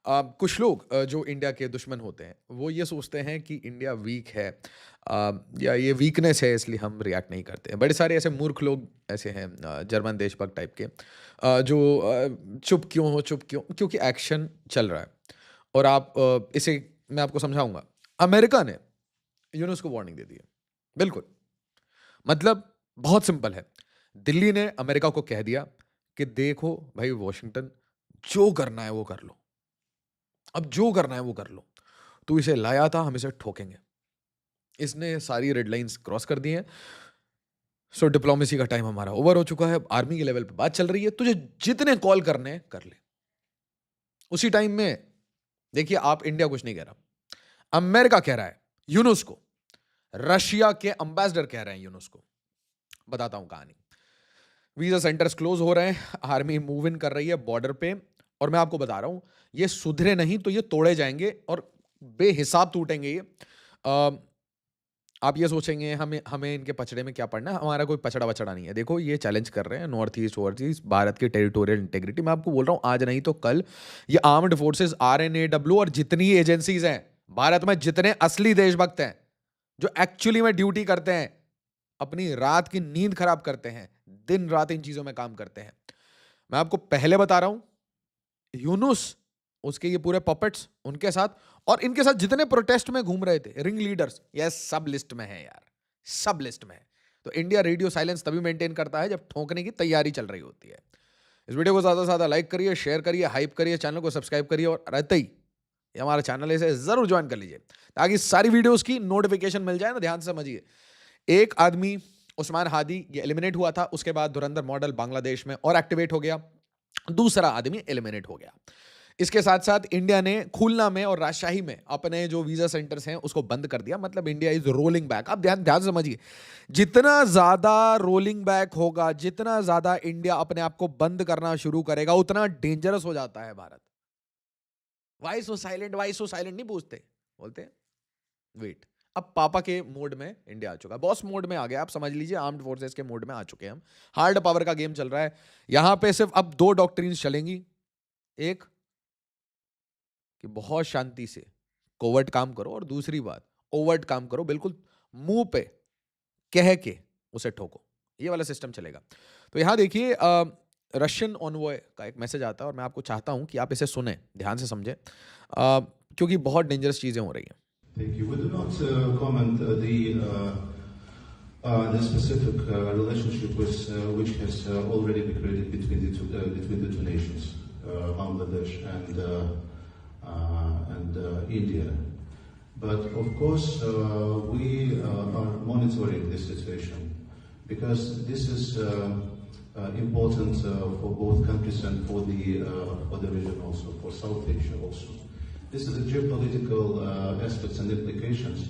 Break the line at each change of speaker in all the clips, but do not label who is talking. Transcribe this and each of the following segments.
कुछ लोग जो इंडिया के दुश्मन होते हैं वो ये सोचते हैं कि इंडिया वीक है, या ये वीकनेस है इसलिए हम रिएक्ट नहीं करते हैं। बड़े सारे ऐसे मूर्ख लोग ऐसे हैं, जर्मन देशभक्त टाइप के, जो चुप क्यों, क्योंकि एक्शन चल रहा है। और इसे मैं आपको समझाऊंगा। अमेरिका ने यूनुस को वार्निंग दे दी है। बिल्कुल, मतलब बहुत सिंपल है। दिल्ली ने अमेरिका को कह दिया कि देखो भाई वॉशिंगटन, जो करना है वो कर लो, अब जो करना है वो कर लो। तू इसे लाया था, हम इसे ठोकेंगे। इसने सारी रेड लाइंस क्रॉस कर दी हैं। सो डिप्लोमेसी का टाइम हमारा ओवर हो चुका है। आर्मी के लेवल पे बात चल रही है, तुझे जितने कॉल करने हैं कर ले। उसी टाइम में देखिए, आप इंडिया कुछ नहीं कह रहा, अमेरिका कह रहा है यूनुस को, रशिया के अंबेसडर कह रहे हैं यूनुस को। बताता हूं कहानी। वीजा सेंटर्स क्लोज हो रहे हैं, आर्मी मूव इन कर रही है बॉर्डर पे, और मैं आपको बता रहा हूं ये सुधरे नहीं तो ये तोड़े जाएंगे और बेहिसाब टूटेंगे ये। आप ये सोचेंगे हमें हमें इनके पचड़े में क्या पड़ना है, हमारा कोई पचड़ा वचड़ा नहीं है। देखो ये चैलेंज कर रहे हैं नॉर्थ ईस्ट भारत की टेरिटोरियल इंटेग्रिटी। मैं आपको बोल रहा हूं आज नहीं तो कल ये आर्म्ड फोर्सेस, RNAW और जितनी एजेंसीज हैं भारत में, जितने असली देशभक्त हैं जो एक्चुअली में ड्यूटी करते हैं, अपनी रात की नींद खराब करते हैं, दिन रात इन चीजों में काम करते हैं। मैं आपको पहले बता रहा हूं, यूनुस, उसके ये पूरे पपेट्स, उनके साथ और इनके साथ जितने प्रोटेस्ट में घूम रहे थे रिंग लीडर्स, ये सब लिस्ट में है यार, सब लिस्ट में है। तो इंडिया रेडियो साइलेंस तभी मेंटेन करता है जब ठोकने की तैयारी चल रही होती है। इस वीडियो को ज्यादा से ज्यादा लाइक करिए, शेयर करिए, हाइप करिए, चैनल को सब्सक्राइब करिए, और रहते ही ये हमारा चैनल है इसे जरूर ज्वाइन कर लीजिए ताकि सारी वीडियोस की नोटिफिकेशन मिल जाए ना। ध्यान से समझिए, एक आदमी उस्मान हादी ये एलिमिनेट हुआ था, उसके बाद धुरंधर मॉडल बांग्लादेश में और एक्टिवेट हो गया, दूसरा आदमी एलिमिनेट हो गया। इसके साथ साथ इंडिया ने खुलना में और राजशाही में अपने जो वीजा सेंटर्स हैं उसको बंद कर दिया। मतलब इंडिया इज रोलिंग बैक। आप ध्यान ध्यान से समझिए, जितना ज्यादा रोलिंग बैक होगा, जितना ज्यादा इंडिया अपने आप को बंद करना शुरू करेगा, उतना डेंजरस हो जाता है भारत। वाई सो साइलेंट, वाई सो साइलेंट नहीं पूछते, बोलते हैं वेट। अब पापा के मोड में इंडिया आ चुका, बॉस मोड में आ गया। आप समझ लीजिए आर्म्ड फोर्सेस के मोड में आ चुके हैं हम। हार्ड पावर का गेम चल रहा है यहां पे। सिर्फ अब दो डॉक्ट्रिन्स चलेंगी। एक कि बहुत शांति से कोवर्ट काम करो, और दूसरी बात ओवर्ट काम करो, बिल्कुल मुंह पे कह के उसे ठोको। ये वाला सिस्टम चलेगा। तो यहां देखिए, रशियन ऑनवॉय का एक मैसेज आता है और मैं आपको चाहता हूं कि आप इसे सुने, ध्यान से समझें, क्योंकि बहुत डेंजरस चीजें हो रही हैं।
Thank you. We do not comment the specific relationship which has already been created between the two nations, Bangladesh and India. But of course, we are monitoring this situation because this is important for both countries and for the region also, for South Asia also. This is the geopolitical aspects and implications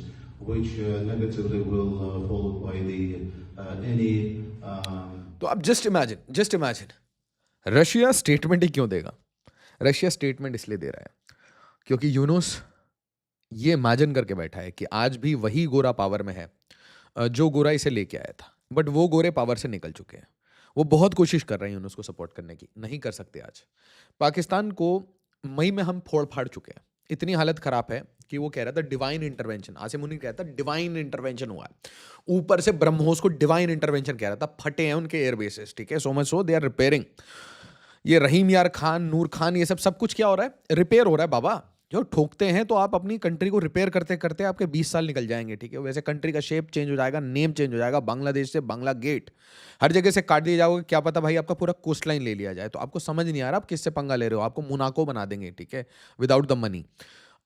which negatively will followed by any.
तो अब just imagine Russia statement ही क्यों देगा? Russia statement इसलिए दे रहा है क्योंकि यूनुस ये imagine करके बैठा है कि आज भी वही गोरा पावर में है जो गोरा इसे लेके आया था, बट वो गोरे पावर से निकल चुके हैं। वो बहुत कोशिश कर रहे हैं यूनुस को सपोर्ट करने की, नहीं कर सकते। आज पाकिस्तान को मई में हम फोड़ फाड़ चुके हैं। इतनी हालत खराब है कि वो कह रहा था डिवाइन इंटरवेंशन, आसिम मुनीर कहता था डिवाइन इंटरवेंशन हुआ है। ऊपर से ब्रह्मोस को डिवाइन इंटरवेंशन कह रहा था। फटे हैं उनके एयरबेसेस, ठीक है, so much so they are repairing. ये रहीम यार खान, नूर खान, ये सब कुछ क्या हो रहा है? रिपेयर हो रहा है बाबा। जो ठोकते हैं तो आप अपनी कंट्री को रिपेयर करते करते आपके 20 साल निकल जाएंगे, ठीक है। वैसे कंट्री का शेप चेंज हो जाएगा, नेम चेंज हो जाएगा, बांग्लादेश से बांग्ला गेट, हर जगह से काट दिए जाओगे। क्या पता भाई आपका पूरा कोस्ट लाइन ले लिया जाए। तो आपको समझ नहीं आ रहा आप किससे पंगा ले रहे हो। आपको मोनाको बना देंगे, ठीक है, विदाउट द मनी।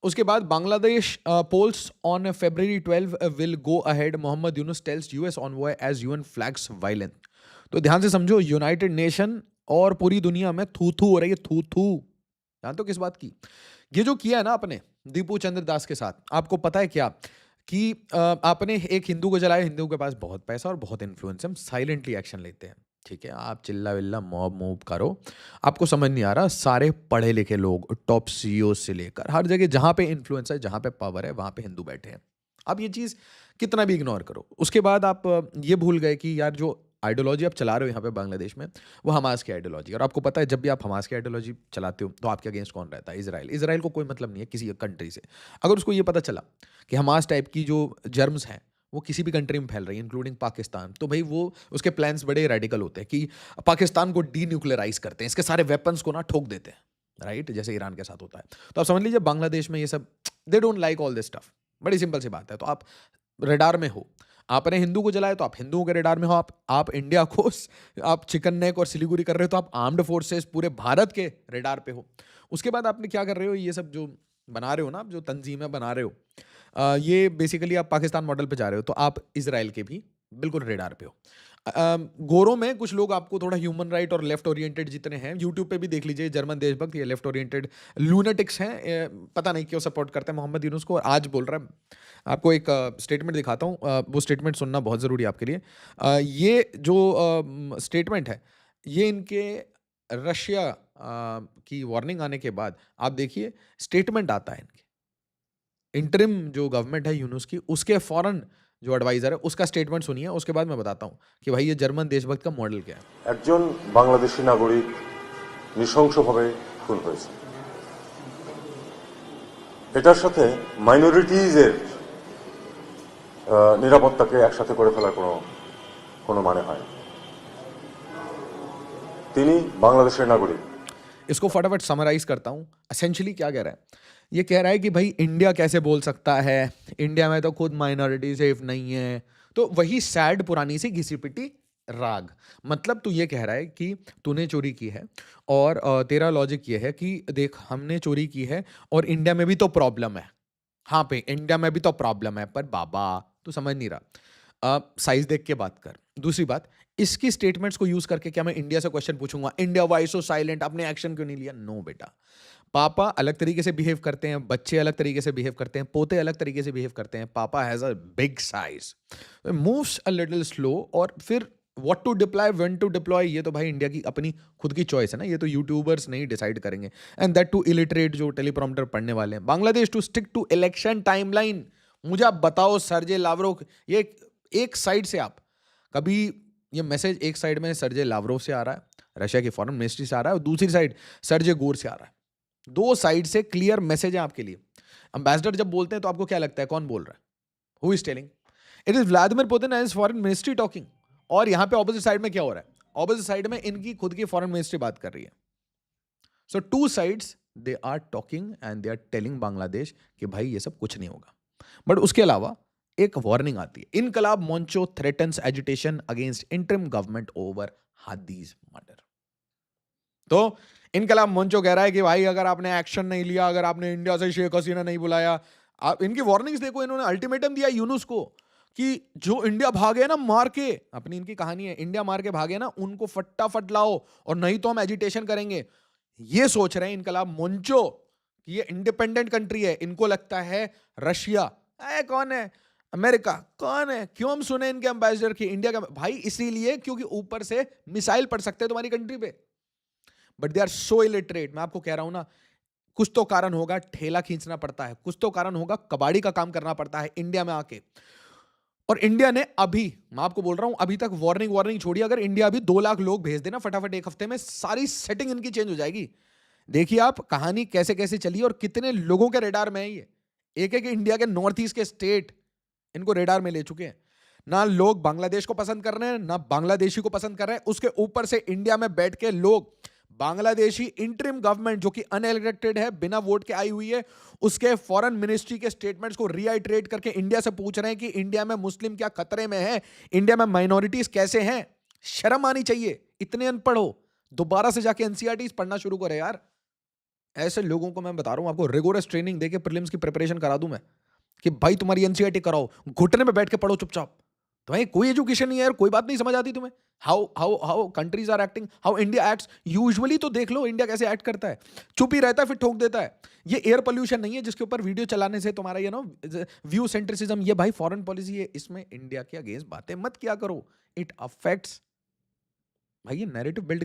उसके बाद Bangladesh polls on February 12 will go ahead, Mohammad Yunus tells US envoy as UN flags violence. तो ध्यान से समझो, यूनाइटेड नेशन और पूरी दुनिया में थू थू हो रही है, थू थू। जानते हो किस बात की? ये जो किया है ना आपने दीपू चंद्र दास के साथ, आपको पता है क्या कि आपने एक हिंदू को जलाया। हिंदू के पास बहुत पैसा और बहुत इन्फ्लुएंस है, हम साइलेंटली एक्शन लेते हैं, ठीक है। आप चिल्ला विल्ला मॉब मूव करो, आपको समझ नहीं आ रहा। सारे पढ़े लिखे लोग, टॉप सीईओ से लेकर हर जगह जहां पे इन्फ्लुएंस है, जहां पे पावर है, वहां पे हिंदू बैठे हैं। आप ये चीज कितना भी इग्नोर करो। उसके बाद आप ये भूल गए कि यार जो आइडियोलॉजी आप चला रहे हो यहाँ पे बांग्लादेश में, वो हमास की आइडियोलॉजी। और आपको पता है जब भी आप हमास की आइडियोलॉजी चलाते हो तो आपके अगेंस्ट कौन रहता है? इजराइल। इजराइल को कोई मतलब नहीं है किसी कंट्री से। अगर उसको ये पता चला कि हमास टाइप की जो जर्म्स हैं वो किसी भी कंट्री में फैल रही है इंक्लूडिंग पाकिस्तान, तो भाई वो उसके प्लान्स बड़े रेडिकल होते हैं कि पाकिस्तान को डीन्यूक्लियराइज करते हैं, इसके सारे वेपन्स को ना ठोक देते हैं, राइट, जैसे ईरान के साथ होता है। तो आप समझ लीजिए बांग्लादेश में ये सब they don't like all this stuff. बड़ी सिंपल सी बात है। तो आप रडार में हो, आपने हिंदू को जलाया तो आप हिंदुओं के रडार में हो, आप इंडिया को आप चिकन नेक और सिलीगुड़ी कर रहे हो तो आप आर्म्ड फोर्सेस पूरे भारत के रडार पे हो। उसके बाद आपने क्या कर रहे हो, ये सब जो बना रहे हो ना, आप जो तंजीमें बना रहे हो, ये बेसिकली आप पाकिस्तान मॉडल पे जा रहे हो, तो आप इसराइल के भी बिल्कुल रेडार पे हो। गोरों में कुछ लोग आपको थोड़ा ह्यूमन राइट और लेफ्ट ओरिएंटेड जितने हैं, यूट्यूब पे भी देख लीजिए, जर्मन देशभक्त, ये लेफ्ट ओरिएंटेड लूनेटिक्स हैं, पता नहीं क्यों सपोर्ट करते हैं मोहम्मद यूनुस को। और आज बोल रहा है, आपको एक स्टेटमेंट दिखाता हूँ, वो स्टेटमेंट सुनना बहुत ज़रूरी है आपके लिए। ये जो स्टेटमेंट है, ये इनके रशिया की वार्निंग आने के बाद आप देखिए स्टेटमेंट आता है इनके इंटरिम जो गवर्नमेंट है यूनुस की, उसके फौरन जो एडवाइजर है उसका स्टेटमेंट सुनिए, उसके बाद मैं बताता हूँ कि भाई ये जर्मन देशभक्त का मॉडल क्या है।
একজন বাংলাদেশী নাগরিক নৃশংসভাবে খুন হয়েছে। এটার সাথে মাইনরিটিজের নিরাপত্তাকে একসাথে করে ফেলার কোনো কোনো মানে হয় না। তিনি বাংলাদেশের নাগরিক।
इसको फटाफट समराइज करता हूँ। एसेंशियली क्या कह रहा है, ये कह रहा है कि भाई इंडिया कैसे बोल सकता है, इंडिया में तो खुद माइनॉरिटी सेफ नहीं है। तो वही सैड पुरानी सी घिसी पिटी राग। मतलब तू ये कह रहा है कि तूने चोरी की है और तेरा लॉजिक ये है कि देख हमने चोरी की है और इंडिया में भी तो प्रॉब्लम है। हाँ पे इंडिया में भी तो प्रॉब्लम है, पर बाबा तू समझ नहीं रहा। साइज देख के बात कर। दूसरी बात, इसकी स्टेटमेंट्स को यूज करके क्या मैं इंडिया से क्वेश्चन पूछूंगा, इंडिया वाई सो साइलेंट, आपने एक्शन क्यों नहीं लिया? नो बेटा, पापा अलग तरीके से बिहेव करते हैं, बच्चे अलग तरीके से बिहेव करते हैं, पोते अलग तरीके से बिहेव करते हैं। Papa has a big size, moves a little slow, और फिर what to deploy, when to deploy, ये तो भाई इंडिया की अपनी खुद की चॉइस है ना, ये तो यूट्यूबर्स नहीं डिसाइड करेंगे। एंड दैट टू इलिटरेट जो टेलीप्रॉम्प्टर पढ़ने वाले हैं। Bangladesh to stick to election timeline. मुझे आप बताओ सर्जे लावरोव, ये एक साइड से आप कभी ये मैसेज एक साइड में सर्जे लावरोव से आ रहा है, रशिया की फॉरेन मिनिस्ट्री से आ रहा है, और दूसरी साइड सर्जे गोर से आ रहा है। दो साइड से क्लियर मैसेज है आपके लिए। एम्बेसडर जब बोलते हैं तो आपको क्या लगता है कौन बोल रहा है? Who is telling? It is Vladimir Putin and his foreign ministry talking. और यहां पे ऑपोजिट साइड में क्या हो रहा है? ऑपोजिट साइड में इनकी खुद की फॉरेन मिनिस्ट्री बात कर रही है। So two sides they are talking and they are telling Bangladesh कि भाई ये सब कुछ नहीं होगा। बट उसके अलावा एक वार्निंग आती है, Inqilab Mancha threatens agitation against interim government over Hadi's murder. तो इनकलाब मोंचो कह रहा है कि भाई अगर आपने एक्शन नहीं लिया, अगर आपने इंडिया से शेख हसीना नहीं बुलाया, आप इनकी वार्निंग्स देखो, इन्होंने अल्टीमेटम दिया यूनुस को कि जो इंडिया भागे ना मार के, अपनी इनकी कहानी है, इंडिया मार के भागे ना उनको फटाफट लाओ और नहीं तो हम एजिटेशन करेंगे। ये सोच रहे हैं इनकलाब मोंचो कि ये इंडिपेंडेंट कंट्री है, इनको लगता है रशिया कौन है, अमेरिका कौन है, क्यों हम सुने इनके एम्बेसडर की इंडिया का भाई, इसीलिए क्योंकि ऊपर से मिसाइल पड़ सकते हैं तुम्हारी कंट्री पे। But they are so illiterate. मैं आपको कह रहा हूं ना, कुछ तो कारण होगा, ठेला खींचना पड़ता है, कुछ तो कारण होगा, कबाड़ी का काम करना पड़ता है इंडिया में आके। और इंडिया ने अभी, मैं आपको बोल रहा हूं, अभी तक वार्निंग छोड़ी, अगर इंडिया अभी 2 लाख लोग भेज देना फटाफट एक हफ्ते में, सारी सेटिंग इनकी चेंज हो जाएगी। देखिए आप कहानी कैसे कैसे चली और कितने लोगों के रेडार में है ये। एक एक इंडिया के नॉर्थ ईस्ट के स्टेट इनको रेडार में ले चुके हैं। ना लोग बांग्लादेश को पसंद कर रहे हैं, ना बांग्लादेशी को पसंद कर रहे हैं, उसके ऊपर से इंडिया में बैठ के लोग बांग्लादेशी इंटरिम गवर्नमेंट जो कि अनइलेक्टेड है, बिना वोट के आई हुई है, उसके फॉरेन मिनिस्ट्री के स्टेटमेंट्स को रीआइट्रेट करके इंडिया से पूछ रहे हैं कि इंडिया में मुस्लिम क्या खतरे में है, इंडिया में माइनॉरिटीज कैसे हैं। शर्म आनी चाहिए, इतने अनपढ़ हो, दोबारा से जाके एनसीईआरटी पढ़ना शुरू करे यार। ऐसे लोगों को मैं बता रहा हूं, आपको रिगोरस ट्रेनिंग देके प्रीलिम्स की प्रिपरेशन करा दूं मैं कि भाई तुम्हारी एनसीईआरटी कराओ, घुटने में बैठ के पढ़ो चुपचाप। तुम्हें कोई एजुकेशन नहीं है यार, कोई बात नहीं समझ आती तुम्हें। How countries are acting, how India acts usually. तो देख लो इंडिया कैसे एक्ट करता है, चुप ही रहता है फिर ठोक देता है। ये एयर पोल्यूशन नहीं है जिसके ऊपर वीडियो चलाने से तुम्हारा ये नो व्यू सेंट्रिसिज्म, ये भाई फॉरेन पॉलिसी है, इसमें इंडिया के अगेंस्ट बातें मत किया करो। इट अफेक्ट्स, भाई ये नैरेटिव बिल्ड